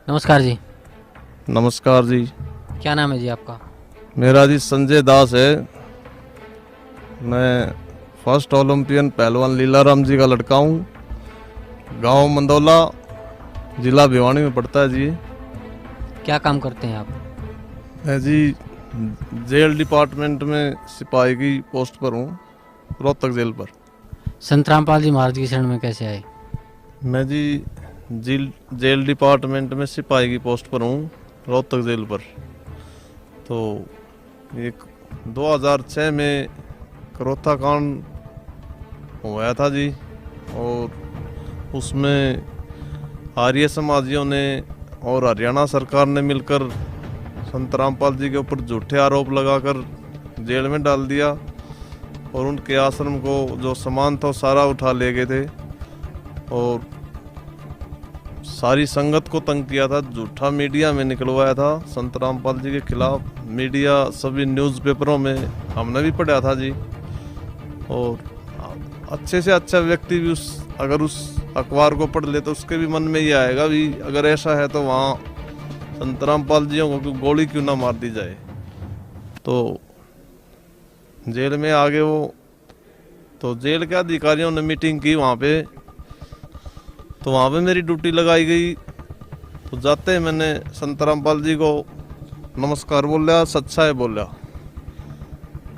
नमस्कार जी। नमस्कार जी। क्या नाम है जी आपका? मेरा जी संजय दास है। मैं फर्स्ट ओलंपियन पहलवान लीलाराम जी का लड़का हूँ। गांव मंदौला, जिला भिवानी में पड़ता है जी। क्या काम करते हैं आप? मैं जी जेल डिपार्टमेंट में सिपाही की पोस्ट पर हूँ, रोहतक जेल पर। संत रामपाल जी महाराज की शरण में कैसे आए? मैं जी जेल डिपार्टमेंट में सिपाही की पोस्ट पर हूँ, रोहतक जेल पर। तो एक 2006 में करोथा कांड हुआ था जी, और उसमें आर्य समाजियों ने और हरियाणा सरकार ने मिलकर संत रामपाल जी के ऊपर झूठे आरोप लगाकर जेल में डाल दिया, और उनके आश्रम को जो सामान था सारा उठा ले गए थे, और सारी संगत को तंग किया था। झूठा मीडिया में निकलवाया था संत रामपाल जी के खिलाफ। मीडिया सभी न्यूज़पेपरों में हमने भी पढ़ा था जी। और अच्छे से अच्छा व्यक्ति भी अगर उस अखबार को पढ़ ले तो उसके भी मन में ये आएगा भी अगर ऐसा है तो वहाँ संत रामपाल जी को गोली क्यों ना मार दी जाए। तो जेल में आ गए वो। तो जेल के अधिकारियों ने मीटिंग की वहाँ पे, तो वहाँ पे मेरी ड्यूटी लगाई गई। तो जाते ही मैंने संत रामपाल जी को नमस्कार बोला, सच्चा है बोला।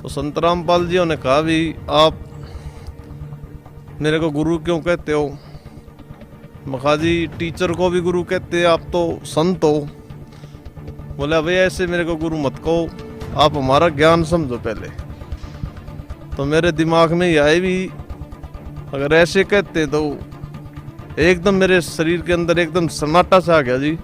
तो संत रामपाल जी ने कहा भी आप मेरे को गुरु क्यों कहते हो? मखा जी टीचर को भी गुरु कहते हैं, आप तो संत हो। बोला भाई ऐसे मेरे को गुरु मत कहो, आप हमारा ज्ञान समझो पहले। तो मेरे दिमाग में ये आए भी अगर ऐसे कहते तो एकदम मेरे शरीर के अंदर एकदम सन्नाटा सा आ गया जी।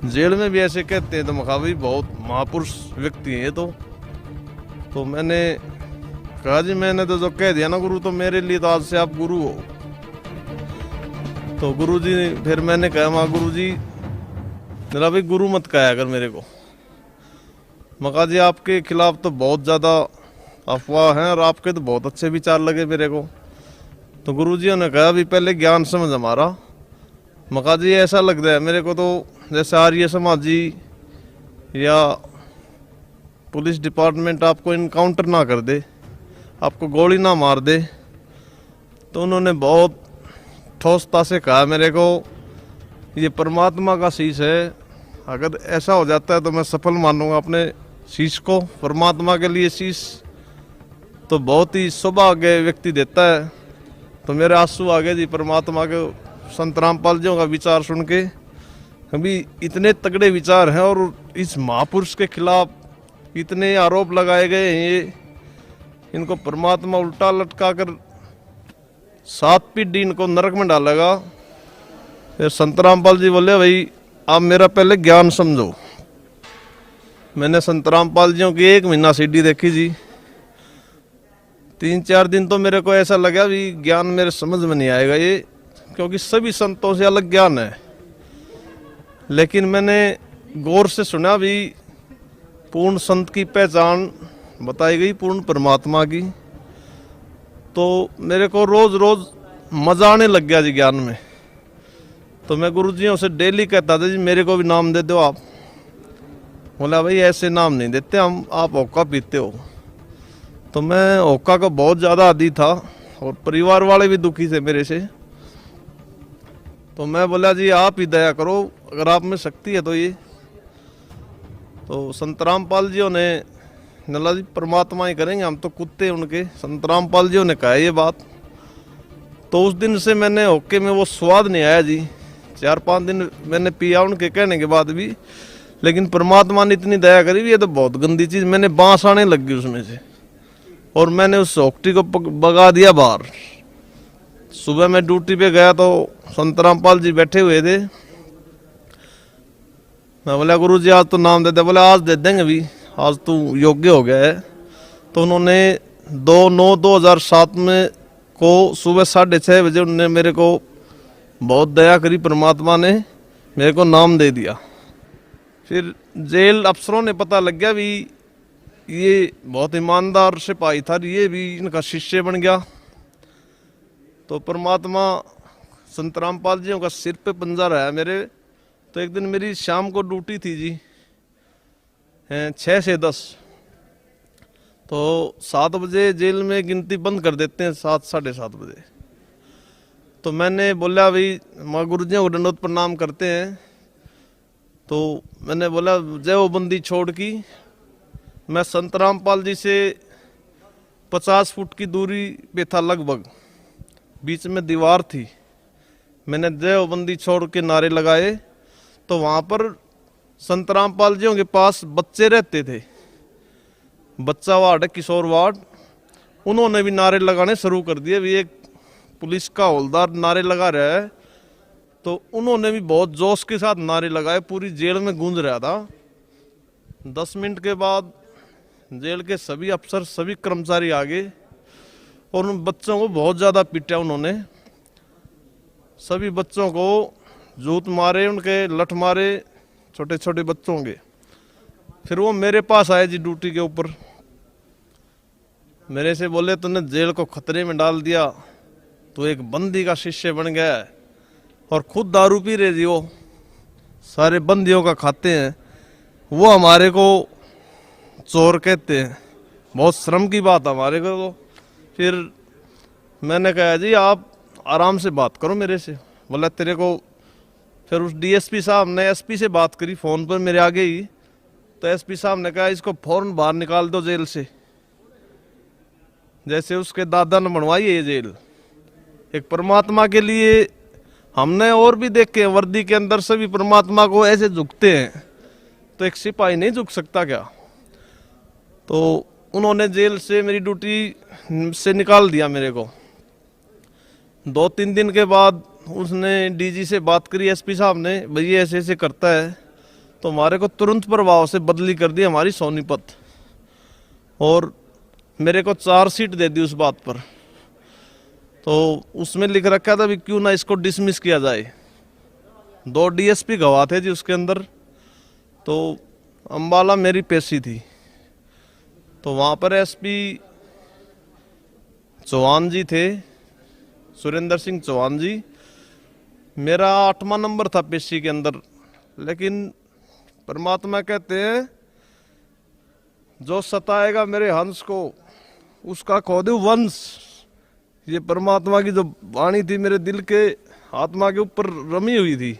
जेल में भी ऐसे कहते हैं तो मखा भाई बहुत महापुरुष व्यक्ति हैं ये तो मैंने कहा जी मैंने तो जो कह दिया ना गुरु, तो मेरे लिए तो आज से आप गुरु हो। तो गुरु जी फिर मैंने कहा माँ गुरु जी मेरा भाई गुरु मत कहा अगर मेरे को। मका जी आपके खिलाफ तो बहुत ज़्यादा अफवाह हैं और आपके तो बहुत अच्छे विचार लगे मेरे को। तो गुरुजी ने कहा भी पहले ज्ञान समझ हमारा। मका जी ऐसा लग रहा है मेरे को तो जैसे आर्य समाजी या पुलिस डिपार्टमेंट आपको इनकाउंटर ना कर दे, आपको गोली ना मार दे। तो उन्होंने बहुत ठोसता से कहा मेरे को ये परमात्मा का शीश है, अगर ऐसा हो जाता है तो मैं सफल मानूंगा अपने शीश को। परमात्मा के लिए शीश तो बहुत ही सौभाग्य व्यक्ति देता है। तो मेरे आंसू आ गए जी परमात्मा के संत रामपाल जी का विचार सुन के। अभी इतने तगड़े विचार हैं और इस महापुरुष के खिलाफ इतने आरोप लगाए गए हैं, ये इनको परमात्मा उल्टा लटका कर 7 पीढ़ी इनको नरक में डालेगा। फिर संत रामपाल जी बोले भाई आप मेरा पहले ज्ञान समझो। मैंने संत रामपाल जी की 1 महीना सीडी देखी जी। 3-4 दिन तो मेरे को ऐसा लगा भी ज्ञान मेरे समझ में नहीं आएगा ये, क्योंकि सभी संतों से अलग ज्ञान है। लेकिन मैंने गौर से सुना भी पूर्ण संत की पहचान बताई गई पूर्ण परमात्मा की। तो मेरे को रोज रोज मजा आने लग गया जी ज्ञान में। तो मैं गुरुजियों से डेली कहता था जी मेरे को भी नाम दे दो आप। बोला भाई ऐसे नाम नहीं देते हम, आप होक्का पीते हो। तो मैं होक्का का बहुत ज़्यादा आदी था और परिवार वाले भी दुखी थे मेरे से। तो मैं बोला जी आप ही दया करो, अगर आप में शक्ति है तो ये। तो संत रामपाल जी ने नला जी परमात्मा ही करेंगे, हम तो कुत्ते उनके। संत रामपाल जी ने कहा ये बात। तो उस दिन से मैंने होक्के में वो स्वाद नहीं आया जी। 4-5 दिन मैंने पिया उनके कहने के बाद भी, लेकिन परमात्मा ने इतनी दया करी भी ये तो बहुत गंदी चीज़, मैंने बांस आने लग गई उसमें से और मैंने उस होक्टी को भगा दिया बाहर। सुबह मैं ड्यूटी पे गया तो संत रामपाल जी बैठे हुए थे। मैं बोला गुरु जी आज तो नाम दे दे। बोले आज दे देंगे भी, आज तू योग्य हो गया है। तो उन्होंने 2/9/2007 में को सुबह 6:30 बजे उन्होंने मेरे को बहुत दया करी, परमात्मा ने मेरे को नाम दे दिया। फिर जेल अफसरों ने पता लग गया भी ये बहुत ईमानदार सिपाही था, ये भी इनका शिष्य बन गया। तो परमात्मा संत रामपाल जी का सिर पे पंजा रहा मेरे, तो एक दिन मेरी शाम को ड्यूटी थी जी, 6 से 10। तो 7 बजे जेल में गिनती बंद कर देते हैं, 7 साढ़े 7 बजे। तो मैंने बोला भाई माँ गुरुजियों को दंडवत प्रणाम करते हैं। तो मैंने बोला जय वो बंदी छोड़ की, मैं संत रामपाल जी से 50 फुट की दूरी पे था लगभग, बीच में दीवार थी। मैंने जय वो बंदी छोड़ के नारे लगाए। तो वहाँ पर संत रामपाल जियों के पास बच्चे रहते थे, बच्चा वार्ड है, किशोर वार्ड। उन्होंने भी नारे लगाने शुरू कर दिए। भी एक पुलिस का हवलदार नारे लगा रहा है, तो उन्होंने भी बहुत जोश के साथ नारे लगाए, पूरी जेल में गूंज रहा था। 10 मिनट के बाद जेल के सभी अफसर, सभी कर्मचारी आ गए और उन बच्चों को बहुत ज़्यादा पीटा उन्होंने। सभी बच्चों को जूत मारे, उनके लठ मारे, छोटे छोटे बच्चों के। फिर वो मेरे पास आए जी ड्यूटी के ऊपर, मेरे से बोले तूने जेल को खतरे में डाल दिया, तो एक बंदी का शिष्य बन गया है और खुद दारू पी रहे जी, वो सारे बंदियों का खाते हैं, वो हमारे को चोर कहते हैं। बहुत शर्म की बात हमारे को। तो फिर मैंने कहा जी आप आराम से बात करो मेरे से। बोला तेरे को, फिर उस डीएसपी साहब ने एसपी से बात करी फ़ोन पर मेरे आगे ही। तो एसपी साहब ने कहा इसको फौरन बाहर निकाल दो जेल से, जैसे उसके दादा ने बनवाई है ये जेल। एक परमात्मा के लिए हमने और भी देखे हैं, वर्दी के अंदर सभी परमात्मा को ऐसे झुकते हैं, तो एक सिपाही नहीं झुक सकता क्या? तो उन्होंने जेल से मेरी ड्यूटी से निकाल दिया मेरे को। 2-3 दिन के बाद उसने डीजी से बात करी, एसपी साहब ने, भैया ऐसे ऐसे करता है। तो हमारे को तुरंत प्रभाव से बदली कर दी हमारी सोनीपत, और मेरे को 4 सीट दे दी उस बात पर। तो उसमें लिख रखा था भी क्यों ना इसको डिसमिस किया जाए। 2 डीएसपी गवाह थे जी उसके अंदर। तो अम्बाला मेरी पेशी थी, तो वहाँ पर एसपी चौहान जी थे, सुरेंद्र सिंह चौहान जी। मेरा 8वां नंबर था पेशी के अंदर। लेकिन परमात्मा कहते हैं जो सताएगा मेरे हंस को उसका खो दे वंश। ये परमात्मा की जो वाणी थी मेरे दिल के आत्मा के ऊपर रमी हुई थी।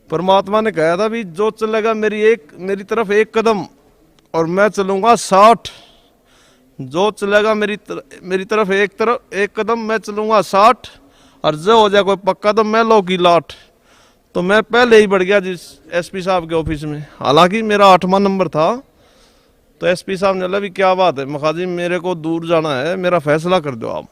परमात्मा ने कहा था भी जो चलेगा मेरी तरफ 1 कदम और मैं चलूंगा 60। जो चलेगा मेरी तरफ एक कदम मैं चलूंगा 60, और जो हो जाए कोई पक्का तो मैं लो की लाट। तो मैं पहले ही बढ़ गया जिस एसपी साहब के ऑफिस में, हालांकि मेरा 8वां नंबर था। तो एसपी साहब ने बोला भी क्या बात है? मखा जी मेरे को दूर जाना है, मेरा फैसला कर दो आप।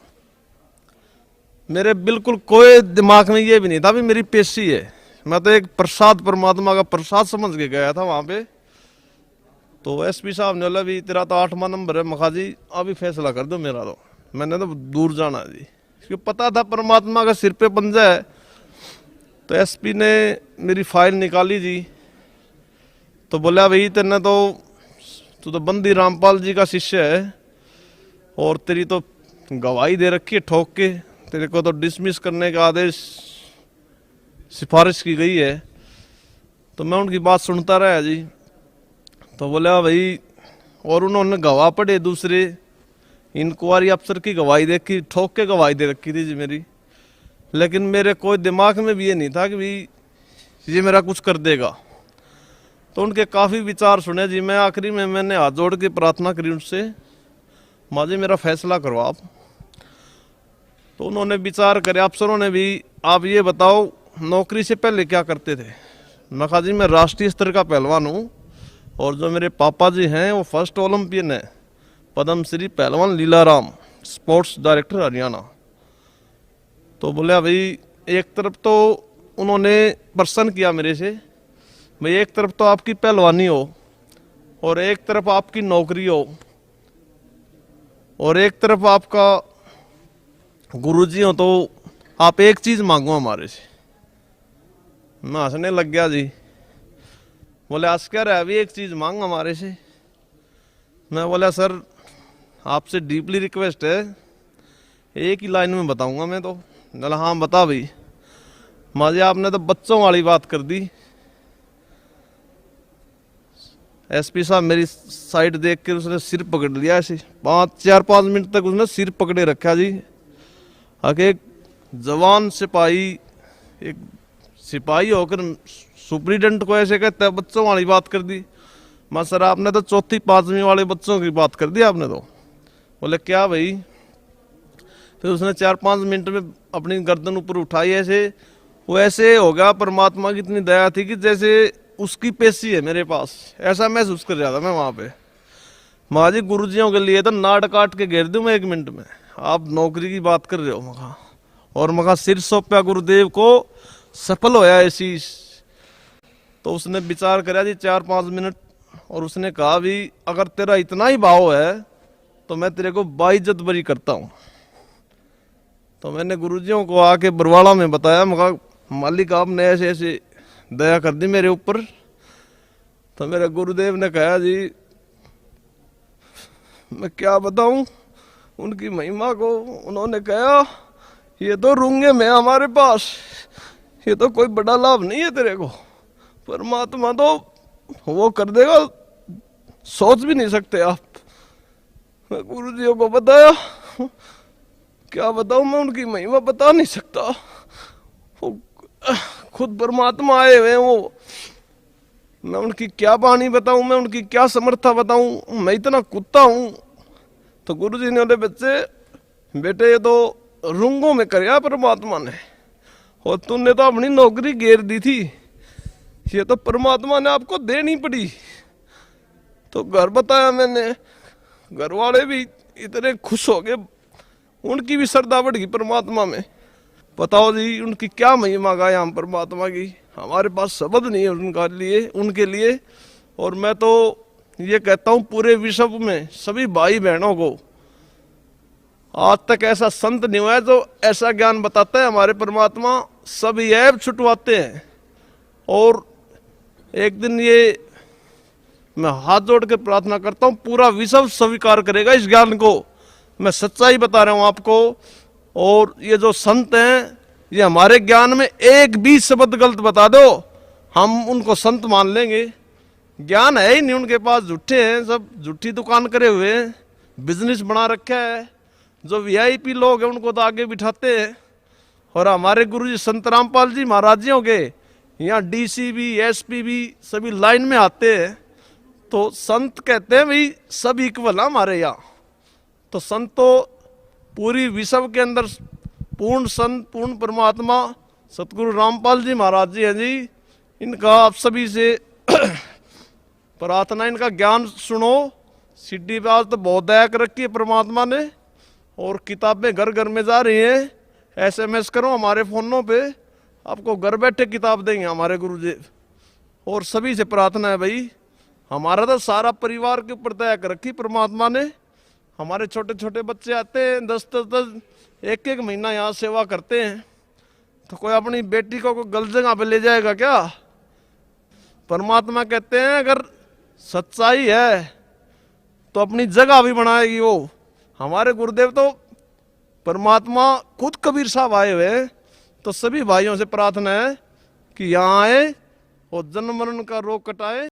मेरे बिल्कुल कोई दिमाग में ये भी नहीं था भी मेरी पेशी है। मैं तो एक प्रसाद, परमात्मा का प्रसाद समझ के गया था वहाँ पे। तो एसपी साहब ने बोला भी तेरा तो 8वां नंबर है मखा जी, अभी फैसला कर दो मेरा। तो मैंने तो दूर जाना है जी, क्योंकि पता था परमात्मा का सिर पे पंजा है। तो एसपी ने मेरी फाइल निकाली जी, तो बोला भाई तेने तो तू तो बंदी रामपाल जी का शिष्य है और तेरी तो गवाही दे रखी है ठोक के, तेरे को तो डिसमिस करने का आदेश सिफारिश की गई है। तो मैं उनकी बात सुनता रहा जी। तो बोला भाई, और उन्होंने गवाह पढ़े दूसरे, इंक्वायरी अफसर की गवाही देखी, ठोक के गवाही दे रखी थी जी मेरी। लेकिन मेरे कोई दिमाग में भी ये नहीं था कि भाई ये मेरा कुछ कर देगा। तो उनके काफ़ी विचार सुने जी। मैं आखिरी में मैंने हाथ जोड़ के प्रार्थना करी उनसे, माँ जी मेरा फैसला करो आप। तो उन्होंने विचार करे, अफसरों ने भी, आप ये बताओ नौकरी से पहले क्या करते थे? मैं कहा जी मैं राष्ट्रीय स्तर का पहलवान हूँ, और जो मेरे पापा जी हैं वो फर्स्ट ओलंपियन है, पद्मश्री पहलवान लीलाराम, स्पोर्ट्स डायरेक्टर हरियाणा। तो बोले भाई एक तरफ तो उन्होंने प्रश्न किया मेरे से, भाई एक तरफ तो आपकी पहलवानी हो और एक तरफ आपकी नौकरी हो और एक तरफ आपका गुरुजी हो, तो आप एक चीज़ मांगो हमारे से। मैं हंसने लग गया जी। बोले हंस क्या रहा है, अभी एक चीज़ मांग हमारे से। मैं बोला सर आपसे डीपली रिक्वेस्ट है, एक ही लाइन में बताऊंगा मैं तो। बोला हाँ बता भाई। माँ जी आपने तो बच्चों वाली बात कर दी, एसपी साहब मेरी साइड देख के उसने सिर पकड़ लिया ऐसे 4-5 मिनट तक उसने सिर पकड़े रखा जी। आगे एक जवान सिपाही, एक सिपाही होकर सुप्रीडेंट को ऐसे कहते हैं, बच्चों वाली बात कर दी। मां सर आपने तो 4वीं-5वीं वाले बच्चों की बात कर दी आपने तो। बोले क्या भाई? फिर उसने 4-5 मिनट में अपनी गर्दन ऊपर उठाई ऐसे, वो ऐसे हो गया, परमात्मा की इतनी दया थी कि जैसे उसकी पेशी है मेरे पास, ऐसा महसूस कर रहा था मैं वहां पे। माँ जी गुरुजियों के लिए तो नाड़ काट के घेर दूं मैं 1 मिनट में, आप नौकरी की बात कर रहे हो मगा। और मगा सिर सौंपया गुरुदेव को, सफल होया ऐसी। तो उसने विचार करा जी 4-5 मिनट, और उसने कहा भी अगर तेरा इतना ही भाव है तो मैं तेरे को बाइज्जत बरी करता हूँ। तो मैंने गुरुजियों को आके बरवाड़ा में बताया, मगा मालिक आपने ऐसे ऐसे दया कर दी मेरे ऊपर। तो मेरे गुरुदेव ने कहा जी मैं क्या बताऊं उनकी महिमा को। उन्होंने कहा ये तो रूंगे में हमारे पास, ये तो कोई बड़ा लाभ नहीं है तेरे को, परमात्मा तो वो कर देगा, सोच भी नहीं सकते आप। मैं गुरुजियों को बताया, क्या बताऊं मैं उनकी महिमा बता नहीं सकता, वो खुद परमात्मा आए हुए हैं वो। मैं उनकी क्या वाणी बताऊं, मैं उनकी क्या समर्था बताऊं, मैं इतना कुत्ता हूं। तो गुरुजी ने बोले बच्चे बेटे ये तो रुंगों में करया परमात्मा ने, और तुमने तो अपनी नौकरी घेर दी थी, ये तो परमात्मा ने आपको देनी पड़ी। तो घर बताया मैंने, घर वाले भी इतने खुश हो गए, उनकी भी श्रद्धा बढ़ गई परमात्मा में। बताओ जी उनकी क्या महिमा गाए हम परमात्मा की, हमारे पास शब्द नहीं है उनका लिए, उनके लिए। और मैं तो ये कहता हूँ पूरे विश्व में सभी भाई बहनों को आज तक ऐसा संत नहीं हुआ है जो ऐसा ज्ञान बताता है। हमारे परमात्मा सभी ऐब छुटवाते हैं। और एक दिन ये मैं हाथ जोड़ कर प्रार्थना करता हूँ पूरा विश्व स्वीकार करेगा इस ज्ञान को। मैं सच्चाई बता रहा हूँ आपको। और ये जो संत हैं ये हमारे ज्ञान में एक भी शब्द गलत बता दो हम उनको संत मान लेंगे। ज्ञान है ही नहीं उनके पास, झूठे हैं, सब झूठी दुकान करे हुए हैं, बिजनेस बना रखा है। जो वीआईपी लोग हैं उनको तो आगे बिठाते हैं। और हमारे गुरुजी संत रामपाल जी महाराज जी हो गए, यहाँ डीसी भी एसपी भी सभी लाइन में आते हैं। तो संत कहते हैं भाई सब इक्वल है हमारे यहाँ। तो संत तो पूरी विश्व के अंदर पूर्ण संत पूर्ण परमात्मा सतगुरु रामपाल जी महाराज जी हैं जी। इनका आप सभी से प्रार्थना, इनका ज्ञान सुनो। सीडी पे आज तो बहुत दया कर रखी है परमात्मा ने, और किताबें घर घर में जा रही हैं। SMS करो हमारे फ़ोनों पे, आपको घर बैठे किताब देंगे हमारे गुरुदेव। और सभी से प्रार्थना है भाई, हमारा तो सारा परिवार के ऊपर दया कर रखी परमात्मा ने। हमारे छोटे छोटे बच्चे आते हैं 10-10 एक महीना यहाँ सेवा करते हैं। तो कोई अपनी बेटी को कोई गलत जगह पे ले जाएगा क्या? परमात्मा कहते हैं अगर सच्चाई है तो अपनी जगह भी बनाएगी वो। हमारे गुरुदेव तो परमात्मा खुद कबीर साहब आए हुए हैं। तो सभी भाइयों से प्रार्थना है कि यहाँ आए और जन्म मरण का रोग कटाए।